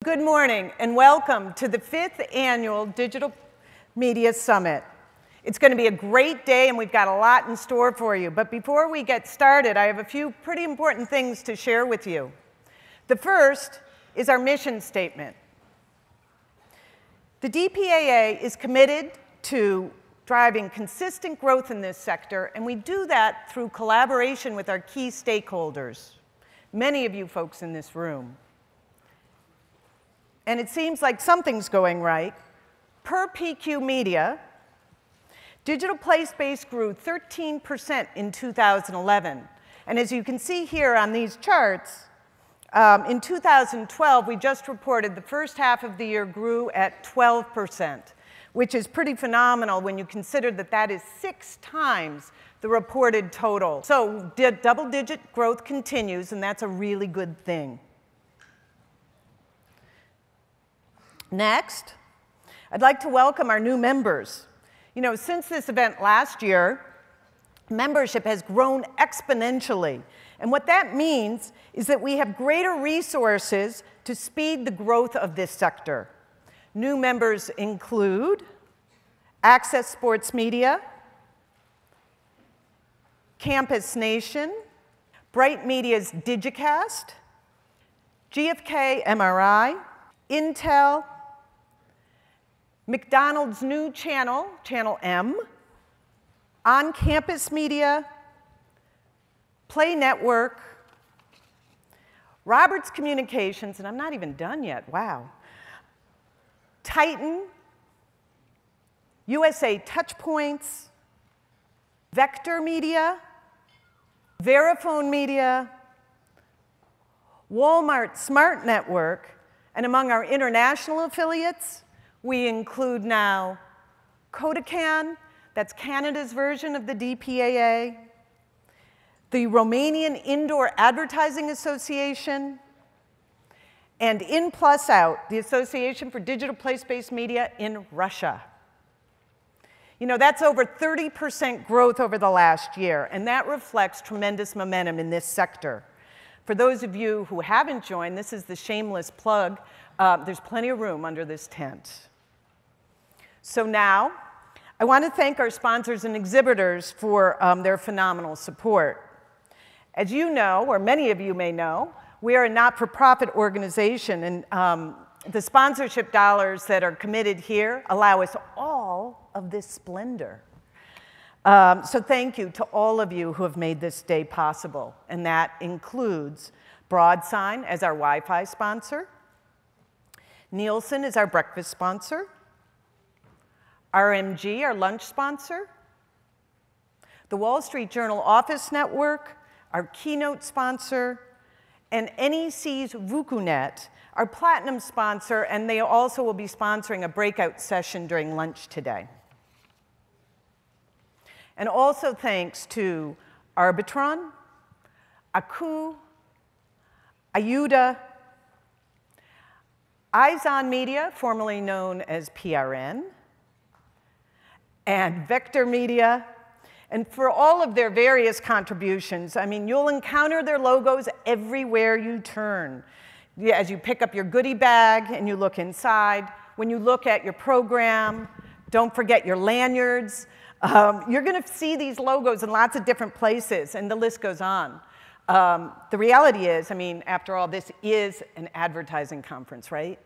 Good morning and welcome to the 5th Annual Digital Media Summit. It's going to be a great day and we've got a lot in store for you. But before we get started, I have a few pretty important things to share with you. The first is our mission statement. The DPAA is committed to driving consistent growth in this sector, and we do that through collaboration with our key stakeholders, many of you folks in this room. And it seems like something's going right. Per PQ Media, digital play space grew 13% in 2011. And as you can see here on these charts, in 2012, we just reported the first half of the year grew at 12%, which is pretty phenomenal when you consider that that is 6 times the reported total. So double-digit growth continues, and that's a really good thing. Next, I'd like to welcome our new members. You know, since this event last year, membership has grown exponentially. And what that means is that we have greater resources to speed the growth of this sector. New members include Access Sports Media, Campus Nation, Bright Media's Digicast, GFK MRI, Intel, McDonald's new channel, Channel M, On Campus Media, Play Network, Roberts Communications, and I'm not even done yet, wow, Titan, USA Touchpoints, Vector Media, VERIFONE Media, Walmart Smart Network, and among our international affiliates, we include now Kodakan, that's Canada's version of the DPAA, the Romanian Indoor Advertising Association, and In Plus Out, the Association for Digital Place-Based Media in Russia. You know, that's over 30% growth over the last year, and that reflects tremendous momentum in this sector. For those of you who haven't joined, this is the shameless plug. There's plenty of room under this tent. So now, I want to thank our sponsors and exhibitors for their phenomenal support. As you know, or many of you may know, we are a not-for-profit organization, and the sponsorship dollars that are committed here allow us all of this splendor. So thank you to all of you who have made this day possible, and that includes Broadsign as our Wi-Fi sponsor, Nielsen is our breakfast sponsor, RMG, our lunch sponsor, the Wall Street Journal Office Network, our keynote sponsor, and NEC's VukuNet, our platinum sponsor, and they also will be sponsoring a breakout session during lunch today. And also thanks to Arbitron, Aku, Ayuda, Eyes On Media, formerly known as PRN, and Vector Media, and for all of their various contributions. I mean, you'll encounter their logos everywhere you turn. As you pick up your goodie bag and you look inside, when you look at your program, don't forget your lanyards. You're going to see these logos in lots of different places, and the list goes on. The reality is, I mean, after all, this is an advertising conference, right?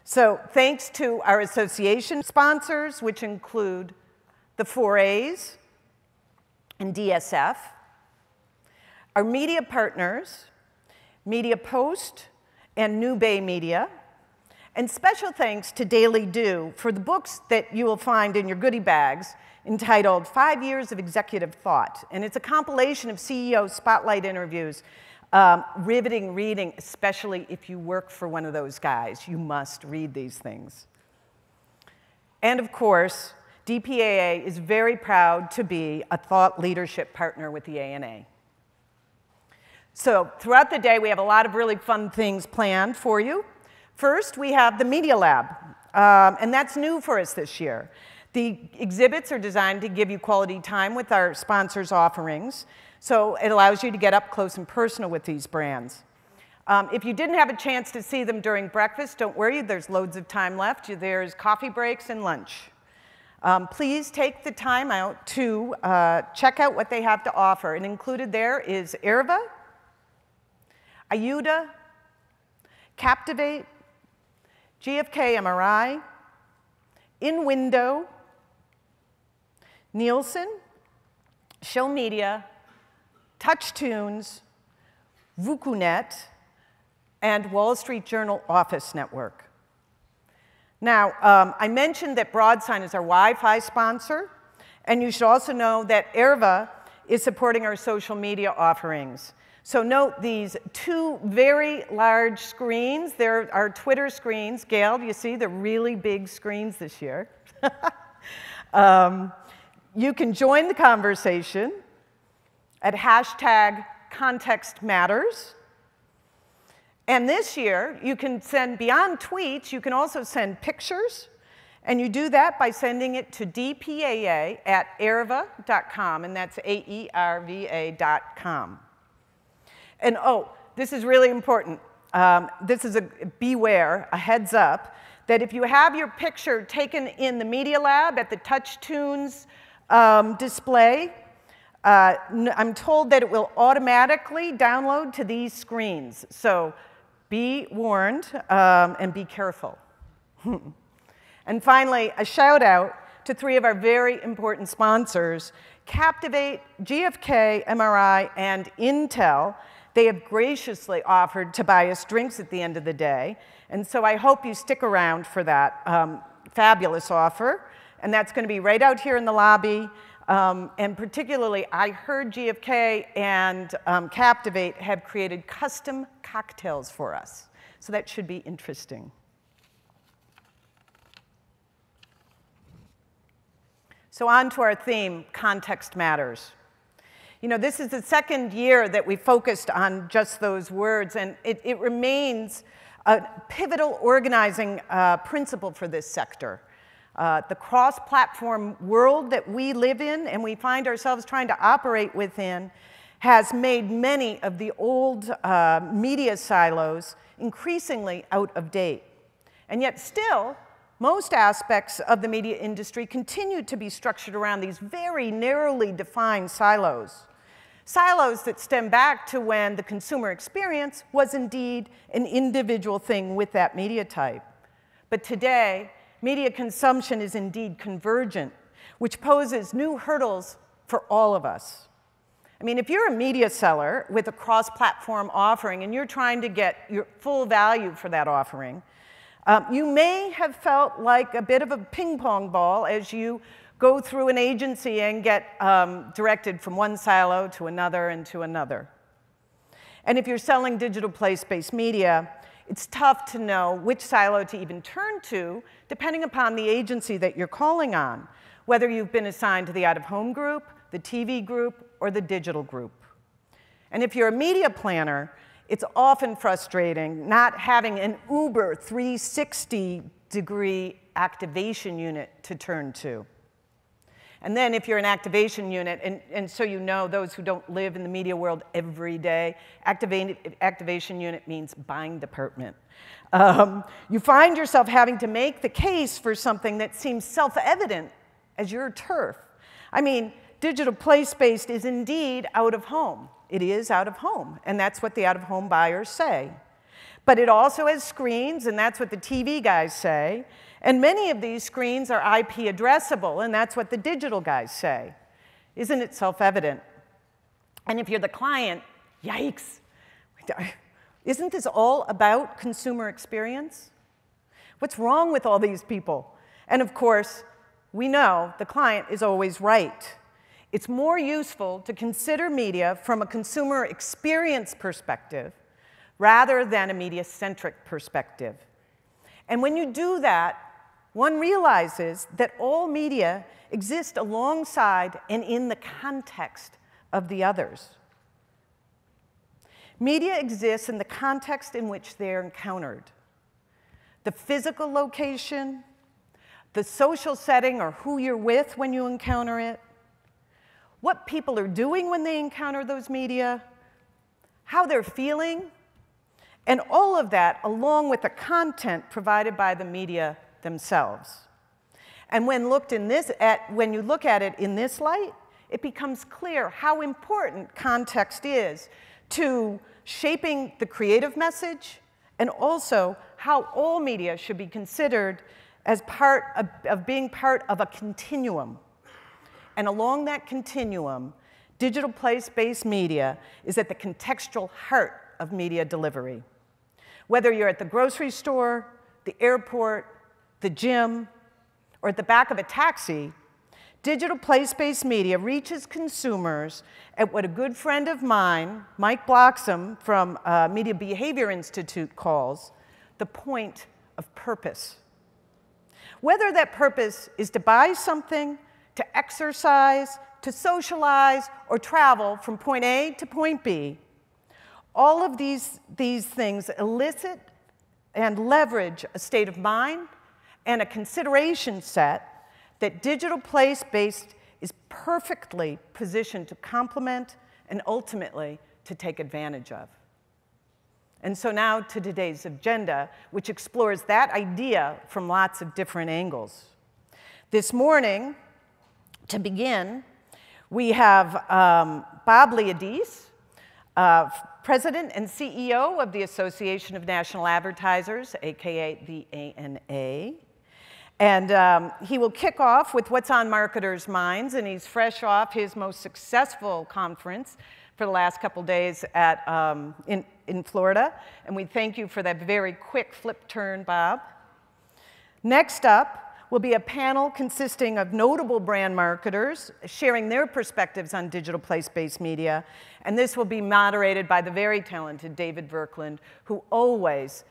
So thanks to our association sponsors, which include the 4As and DSF, our media partners, Media Post and New Bay Media, and special thanks to Daily Do for the books that you will find in your goodie bags entitled 5 Years of Executive Thought. And it's a compilation of CEO spotlight interviews, riveting reading, especially if you work for one of those guys. You must read these things. And of course, DPAA is very proud to be a thought leadership partner with the ANA. So throughout the day, we have a lot of really fun things planned for you. First, we have the Media Lab, and that's new for us this year. The exhibits are designed to give you quality time with our sponsors' offerings, so it allows you to get up close and personal with these brands. If you didn't have a chance to see them during breakfast, don't worry, there's loads of time left. There's coffee breaks and lunch. Please take the time out to check out what they have to offer. And included there is Erva, Ayuda, Captivate, GFK MRI, In Window, Nielsen, Show Media, TouchTunes, VukuNet, and Wall Street Journal Office Network. Now, I mentioned that Broadsign is our Wi-Fi sponsor, and you should also know that Erva is supporting our social media offerings. So note these two very large screens. They're our Twitter screens. Gail, do you see? They're really big screens this year. You can join the conversation at #ContextMatters. And this year, you can send, beyond tweets, you can also send pictures. And you do that by sending it to DPAA@aerva.com, and that's AERVA.com. And oh, this is really important. This is beware, a heads up, that if you have your picture taken in the Media Lab at the TouchTunes display, I'm told that it will automatically download to these screens. So be warned and be careful. And finally, a shout out to 3 of our very important sponsors, Captivate, GFK, MRI, and Intel. They have graciously offered to buy us drinks at the end of the day. And so I hope you stick around for that fabulous offer. And that's going to be right out here in the lobby. And particularly, I heard GFK and Captivate have created custom cocktails for us. So that should be interesting. So on to our theme, context matters. You know, this is the second year that we focused on just those words, and it remains a pivotal organizing principle for this sector. The cross-platform world that we live in and we find ourselves trying to operate within has made many of the old media silos increasingly out of date. And yet still, most aspects of the media industry continue to be structured around these very narrowly defined silos. Silos that stem back to when the consumer experience was indeed an individual thing with that media type. But today, media consumption is indeed convergent, which poses new hurdles for all of us. I mean, if you're a media seller with a cross-platform offering and you're trying to get your full value for that offering, you may have felt like a bit of a ping-pong ball as you go through an agency and get directed from one silo to another and to another. And if you're selling digital place-based media, it's tough to know which silo to even turn to, depending upon the agency that you're calling on, whether you've been assigned to the out-of-home group, the TV group, or the digital group. And if you're a media planner, it's often frustrating not having an Uber 360-degree activation unit to turn to. And then if you're an activation unit, and so you know those who don't live in the media world every day, activation unit means buying department. You find yourself having to make the case for something that seems self-evident as your turf. I mean, digital place-based is indeed out of home. It is out of home, and that's what the out-of-home buyers say. But it also has screens, and that's what the TV guys say. And many of these screens are IP addressable, and that's what the digital guys say. Isn't it self-evident? And if you're the client, yikes. Isn't this all about consumer experience? What's wrong with all these people? And of course, we know the client is always right. It's more useful to consider media from a consumer experience perspective rather than a media-centric perspective. And when you do that, one realizes that all media exist alongside and in the context of the others. Media exists in the context in which they're encountered. The physical location, the social setting or who you're with when you encounter it, what people are doing when they encounter those media, how they're feeling, And all of that along with the content provided by the media themselves. And when you look at it in this light, it becomes clear how important context is to shaping the creative message, and also how all media should be considered as part of being part of a continuum. And along that continuum, digital place-based media is at the contextual heart of media delivery. Whether you're at the grocery store, the airport, the gym, or at the back of a taxi, digital place-based media reaches consumers at what a good friend of mine, Mike Bloxam from Media Behavior Institute, calls the point of purpose. Whether that purpose is to buy something, to exercise, to socialize, or travel from point A to point B, all of these things elicit and leverage a state of mind and a consideration set that digital place-based is perfectly positioned to complement and ultimately to take advantage of. And so now to today's agenda, which explores that idea from lots of different angles. This morning, to begin, we have Bob Liadis, President and CEO of the Association of National Advertisers, aka the ANA. And he will kick off with what's on marketers' minds, and he's fresh off his most successful conference for the last couple days at, in Florida. And we thank you for that very quick flip turn, Bob. Next up will be a panel consisting of notable brand marketers sharing their perspectives on digital place-based media. And this will be moderated by the very talented David Verkland, who always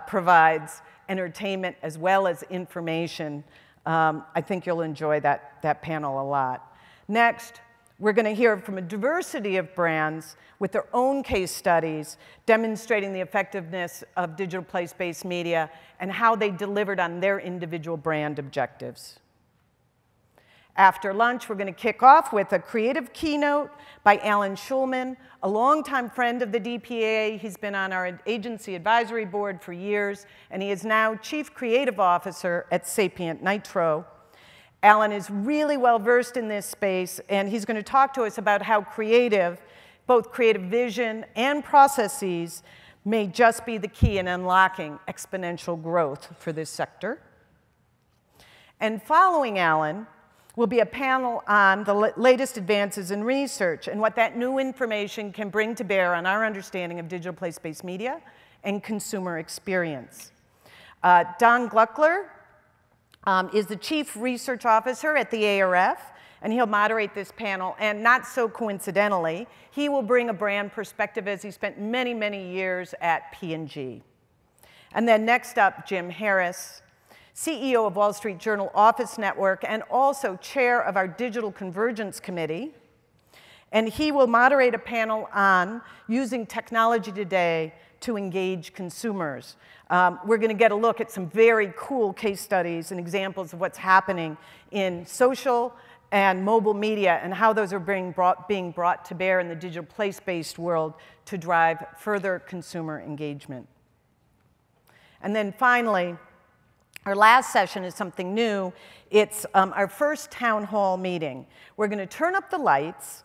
provides entertainment as well as information. I think you'll enjoy that panel a lot. Next, we're going to hear from a diversity of brands with their own case studies demonstrating the effectiveness of digital place-based media and how they delivered on their individual brand objectives. After lunch, we're going to kick off with a creative keynote by Alan Schulman, a longtime friend of the DPAA. He's been on our agency advisory board for years, and he is now Chief Creative Officer at Sapient Nitro. Alan is really well versed in this space, and he's going to talk to us about how both creative vision and processes may just be the key in unlocking exponential growth for this sector. And following Alan will be a panel on the latest advances in research and what that new information can bring to bear on our understanding of digital place-based media and consumer experience. Don Gluckler is the Chief Research Officer at the ARF, and he'll moderate this panel. And not so coincidentally, he will bring a brand perspective as he spent many, many years at P&G. And then next up, Jim Harris, CEO of Wall Street Journal Office Network and also chair of our Digital Convergence Committee. And he will moderate a panel on using technology today to engage consumers. We're going to get a look at some very cool case studies and examples of what's happening in social and mobile media and how those are being brought to bear in the digital place-based world to drive further consumer engagement. And then finally, our last session is something new. It's our first town hall meeting. We're going to turn up the lights,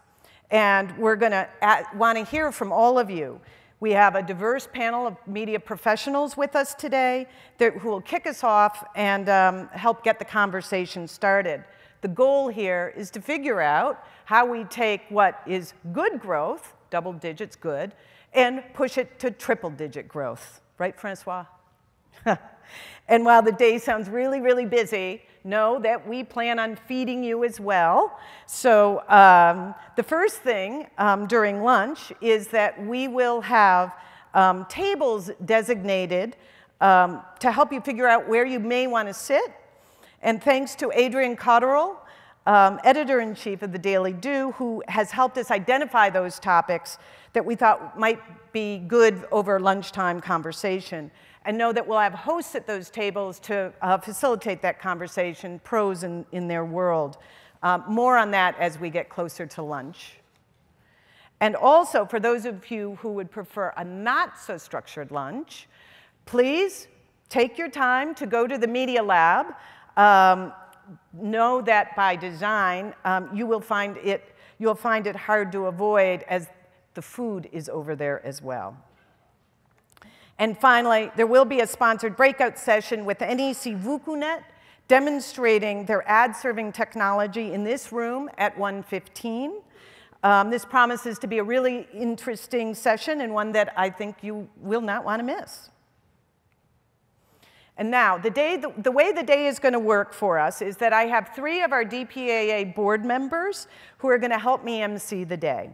and we're going to want to hear from all of you. We have a diverse panel of media professionals with us today who will kick us off and help get the conversation started. The goal here is to figure out how we take what is good growth, double digits good, and push it to triple-digit growth. Right, Francois? And while the day sounds really, really busy, know that we plan on feeding you as well. So the first thing during lunch is that we will have tables designated to help you figure out where you may want to sit. And thanks to Adrian Cotterill, editor-in-chief of the Daily Do, who has helped us identify those topics that we thought might be good over lunchtime conversation. And know that we'll have hosts at those tables to facilitate that conversation, pros in their world. More on that as we get closer to lunch. And also, for those of you who would prefer a not-so-structured lunch, please take your time to go to the Media Lab. Know that by design, you'll find it hard to avoid, as the food is over there as well. And finally, there will be a sponsored breakout session with NEC VukuNet demonstrating their ad-serving technology in this room at 1:15. This promises to be a really interesting session and one that I think you will not want to miss. And now, the way the day is going to work for us is that I have 3 of our DPAA board members who are going to help me MC the day.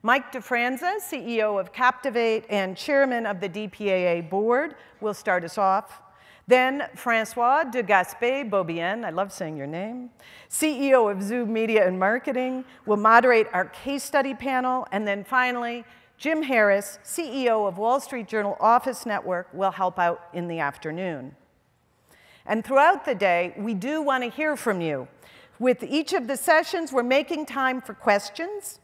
Mike DeFranza, CEO of Captivate and chairman of the DPAA board, will start us off. Then Francois de Gaspé-Beaubien, I love saying your name, CEO of Zoom Media and Marketing, will moderate our case study panel. And then finally, Jim Harris, CEO of Wall Street Journal Office Network, will help out in the afternoon. And throughout the day, we do want to hear from you. With each of the sessions, we're making time for questions.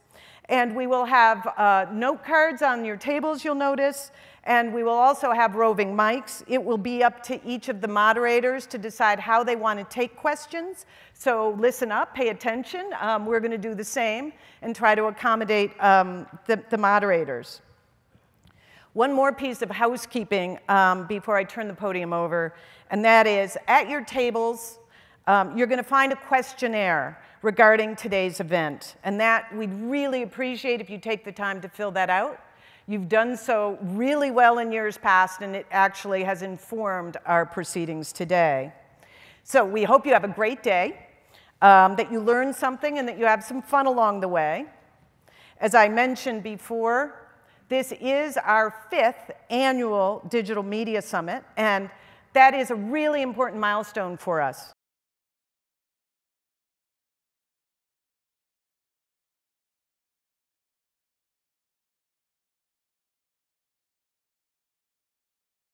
And we will have note cards on your tables, you'll notice. And we will also have roving mics. It will be up to each of the moderators to decide how they want to take questions. So listen up, pay attention. We're going to do the same and try to accommodate the moderators. One more piece of housekeeping before I turn the podium over, and that is, at your tables, you're going to find a questionnaire regarding today's event. And that we'd really appreciate if you take the time to fill that out. You've done so really well in years past, and it actually has informed our proceedings today. So we hope you have a great day, that you learn something, and that you have some fun along the way. As I mentioned before, this is our 5th annual Digital Media Summit, and that is a really important milestone for us.